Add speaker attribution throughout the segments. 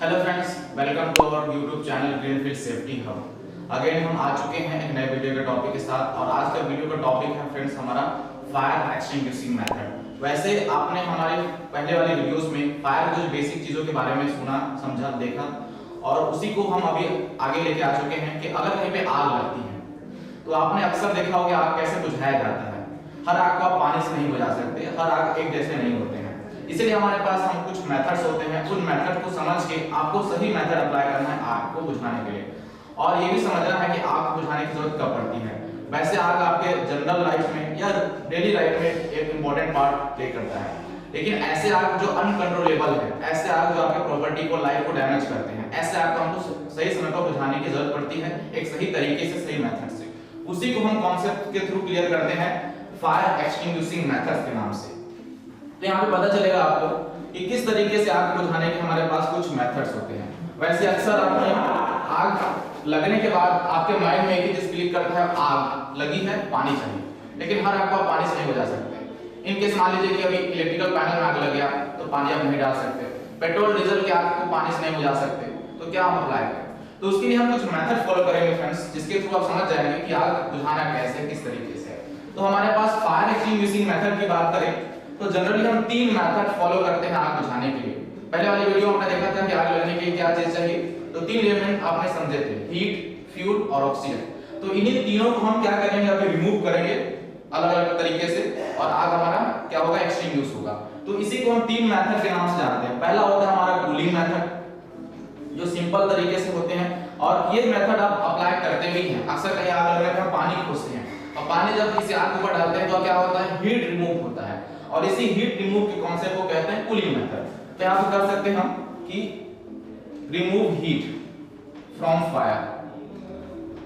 Speaker 1: Hello friends, welcome to our YouTube channel Greenfield safety hub. Again हम आ चुके हैं एक नए वीडियो के टॉपिक के साथ और आज का वीडियो का टॉपिक है फ्रेंड्स हमारा फायर एक्सटिंग्विशिंग मेथड। वैसे आपने हमारे पहले वाली वीडियोस में फायर कुछ बेसिक चीजों के बारे में सुना, समझा, देखा और उसी को हम अभी आगे लेके आ चुके हैं कि अगर कहीं पे आग लगती है तो आपने अक्सर देखा होगा आग कैसे बुझाया जाता है। हर आग को आप पानी से नहीं बुझा सकते, हर आग एक जैसे नहीं होते हैं, इसलिए हमारे पास हम कुछ मेथड्स होते हैं। उन मेथड को समझ के आपको सही मेथड अप्लाई करना है आग को बुझाने के लिए और ये भी समझना है कि आग को बुझाने की जरूरत कब पड़ती है। वैसे आग आपके जनरल लाइफ में या डेली लाइफ में एक इंपॉर्टेंट पार्ट प्ले करता है, लेकिन ऐसे आग जो अनकंट्रोलेबल है, ऐसे आग जो आपके प्रॉपर्टी को, लाइफ को डैमेज करते हैं, ऐसे आग को हमको सही समय पर बुझाने की जरूरत पड़ती है एक सही तरीके से, सही मेथड से। उसी को हम कॉन्सेप्ट के थ्रू क्लियर करते हैं फायर एक्सटिंग्विशिंग मेथड के नाम से। तो यहाँ पे पता चलेगा आपको कि किस तरीके से आग को बुझाने के हमारे पास कुछ मेथड्स होते हैं। वैसे अक्सर आपने आग लगने के बाद आपके माइंड में एक ही चीज क्लिक करता है, आग लगी है, पानी चाहिए, लेकिन हर आग को आप पानी से नहीं बुझा सकते। इनकेस मान लीजिए कि अभी इलेक्ट्रिकल पैनल में आग लग गया तो पानी आप नहीं डाल सकते, पेट्रोल डीजल की आग को पानी से नहीं बुझा सकते, तो क्या हम अप्लाई करें? तो उसके लिए हम कुछ मेथड फॉलो करेंगे फ्रेंड्स, जिसके थ्रू आप समझ जाएंगे कि आग बुझाना कैसे, किस तरीके से। तो हमारे पास फायर एक्सटिंग्विशिंग मेथड की बात करें तो जनरली हम तीन मेथड फॉलो करते हैं आग बुझाने के लिए। पहले वाली वीडियो में आपने देखा था कि आग लगने के लिए क्या चीज चाहिए, तो तीन एलिमेंट आपने समझे थे, हीट, फ्यूल और ऑक्सीजन। तो इन्हीं तीनों को हम क्या करेंगे, अभी रिमूव करेंगे अलग-अलग तरीके से और आग हमारा क्या होगा, एक्सटिंग्विश होगा। तो इसी को हम तीन मेथड के नाम से जानते हैं। पहला होता है हमारा कूलिंग मेथड, जो सिंपल तरीके से होते हैं और ये मेथड आप अप्लाई करते भी हैं। अक्सर कहीं आग लगने पर पानी खोसते हैं और पानी जब किसी आग के ऊपर डालते हैं तो क्या होता है, हीट रिमूव होता है और इसी हीट रिमूव के कॉन्सेप्ट को कहते हैं कूलिंग मेथड। तो यहां पे कर सकते हैं हम कि रिमूव हीट फ्रॉम फायर,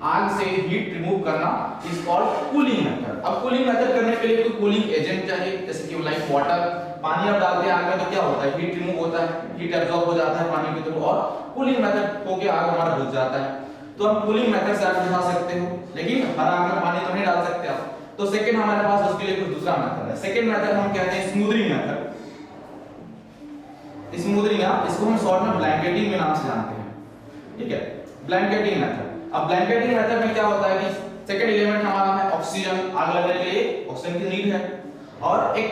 Speaker 1: आग से हीट रिमूव करना इज कॉल्ड कूलिंग मेथड। अब कूलिंग मेथड करने के लिए कोई कूलिंग एजेंट चाहिए, जैसे कि लाइक वाटर। पानी आप डालते हैं आग में तो क्या होता है, हीट रिमूव होता है, हीट एब्जॉर्ब हो जाता है पानी के थ्रू और कूलिंग मेथड होके आग हमारा बुझ जाता है। तो हम कूलिंग मेथड से आग बुझा सकते हो, लेकिन हर आग में पानी तो नहीं डाल सकते आप। तो सेकंड हमारे पास उसके लिए कुछ दूसरा मेथड है। सेकंड मेथड हम कहते हैं स्मूदरिंग मेथड। स्मूदरिंग, इसको हम शॉर्ट में ब्लैंकेटिंग के नाम से जानते हैं, ठीक है, ब्लैंकेटिंग मेथड। अब ब्लैंकेटिंग मेथड में क्या होता है कि सेकंड एलिमेंट हमारा है ऑक्सीजन, आग लगने के लिए ऑक्सीजन की नीड है और एक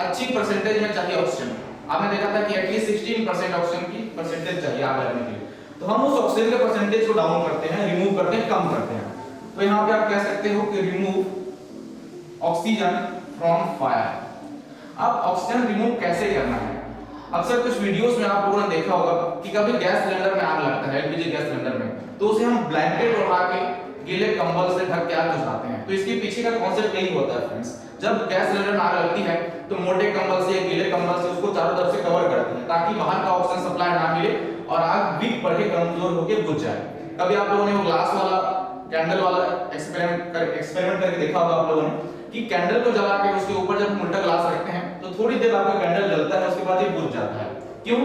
Speaker 1: अच्छी परसेंटेज में चाहिए ऑक्सीजन। आपने देखा था कि एटलीस्ट 16% ऑक्सीजन की परसेंटेज चाहिए आग लगने के लिए, तो हम उस ऑक्सीजन के परसेंटेज को डाउन करते हैं, रिमूव करते हैं, कम करते हैं। तो यहाँ पे आप कह सकते हो कि रिमूव ऑक्सीजन फ्रॉम फायर। अब ऑक्सीजन रिमूव कैसे करना है? अक्सर कुछ वीडियोस में आप लोगों ने देखा होगा कि कभी गैस सिलेंडर में आग लगता है, एलपीजी गैस सिलेंडर में, तो उसे हम ब्लैंकेट उठा के गीले कंबल से ढक के आग बुझाते हैं। तो इसके पीछे का कॉन्सेप्ट यही होता है फ्रेंड्स, जब गैस सिलेंडर में आग लगती है तो मोटे कंबल से या गीले कंबल से उसको चारों तरफ से कवर करते हैं ताकि बाहर का ऑक्सीजन सप्लाई ना मिले और आग वीक बढ़ के कमजोर होके बुझ जाए। कभी आप लोगों ने वो ग्लास वाला, कैंडल वाला एक्सपेरिमेंट करके देखा होगा आप लोगों ने कि कैंडल को जला के उसके ऊपर जब उल्टा ग्लास रखते हैं तो थोड़ी देर आपका कैंडल जलता है, उसके बाद ये बुझ जाता है। क्यों?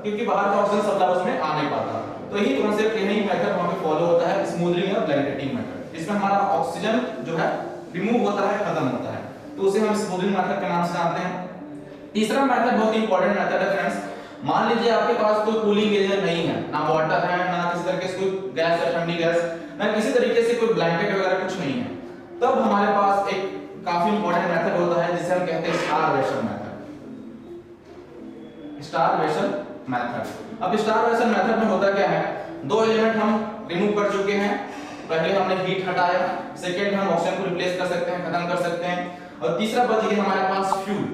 Speaker 1: क्योंकि बाहर का ऑक्सीजन सप्लाई उसमें आ नहीं पाता। तो यही कॉन्सेप्ट, यही मेथड वहां पे फॉलो होता है, स्मूदरिंग और ब्लैंकेटिंग मेथड। इसमें हमारा ऑक्सीजन जो है रिमूव होता है, खत्म होता है, तो उसे हम स्मूदरिंग मेथड के नाम से जानते हैं। तीसरा मेथड बहुत इंपॉर्टेंट मेथड है फ्रेंड्स। मान लीजिए आपके पास कोई कूलिंग एजेंट नहीं है, ना वाटर है, ना किसी तरीके से कोई गैस है, ठंडी गैस, ना किसी तरीके से कोई ब्लैंकेट वगैरह कुछ नहीं है, तब हमारे पास एक काफी इंपॉर्टेंट मेथड होता है जिसे हम कहते हैं स्टारवेशन मेथड। Starvation method. अब स्टारवेशन मेथड में होता क्या है, दो एलिमेंट हम रिमूव कर चुके हैं, पहले हमने हीट हटाया, सेकंड हम ऑक्सीजन को रिप्लेस कर सकते हैं, खत्म कर सकते हैं, और तीसरा बच गया हमारे पास फ्यूल।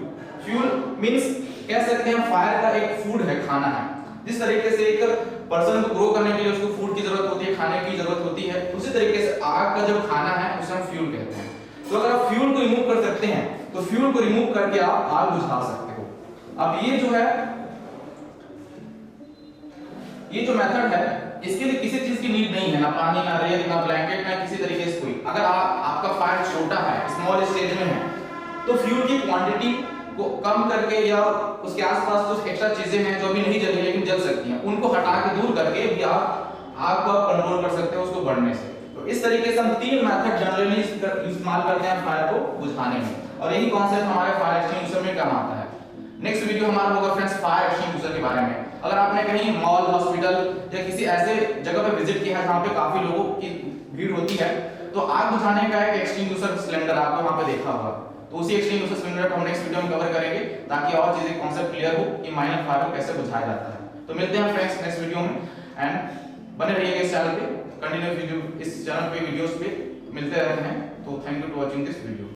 Speaker 1: फ्यूल मींस कह सकते हैं फायर का एक फूड है, खाना है। जिस तरीके से एक पर्सन को ग्रो करने के लिए उसको फूड की जरूरत होती है, खाने की जरूरत होती है, उसी तरीके से आग का जो खाना है उसे हम फ्यूल कहते हैं। तो अगर आप फ्यूल को रिमूव कर सकते हैं तो फ्यूल को रिमूव करके आप आग बुझा सकते हो। अब ये जो है, ये जो मेथड है, इसके लिए किसी चीज की नीड नहीं है, ना पानी, ना रेत, ना ब्लैंकेट, ना किसी तरीके से कोई। अगर आपका फायर छोटा है, स्मॉल स्टेज में है, तो फ्यूल की क्वांटिटी को कम करके या उसके आसपास कुछ एक्स्ट्रा चीजें हैं जो अभी नहीं जली लेकिन जल सकती हैं, उनको हटा के दूर करके भी आप आग को कंट्रोल कर सकते हो उसको बढ़ने से। तो इस तरीके से हम तीन मेथड जनरली इस्तेमाल करते हैं फायर को बुझाने में, और यही कॉन्सेप्ट हमारे फायर एक्सटिंग्विशर में काम आता है। नेक्स्ट वीडियो हमारा होगा फ्रेंड्स फायर एक्सटिंग्विशर के के बारे में। अगर आपने कहीं मॉल, हॉस्पिटल या किसी ऐसे जगह पे विजिट किया है जहाँ पे काफी लोगों की भीड़ होती है, तो आग बुझाने का एक एक्सटिंग्विशर सिलेंडर आपको वहाँ पे देखा होगा। तो उसी एक्सटिंग्विशर सिलेंडर को हम नेक्स्ट वीडियो में कवर करेंगे, ताकि और चीजें कॉन्सेप्ट क्लियर हो कि माइनर फायर को कैसे बुझाया जाता है। तो मिलते हैं फ्रेंड्स नेक्स्ट वीडियो में, एंड बने रहिएगा इस चैनल पे, कंटिन्यू वीडियो इस चैनल पे वीडियोस पे मिलते रहते हैं। तो thank you to watching this video.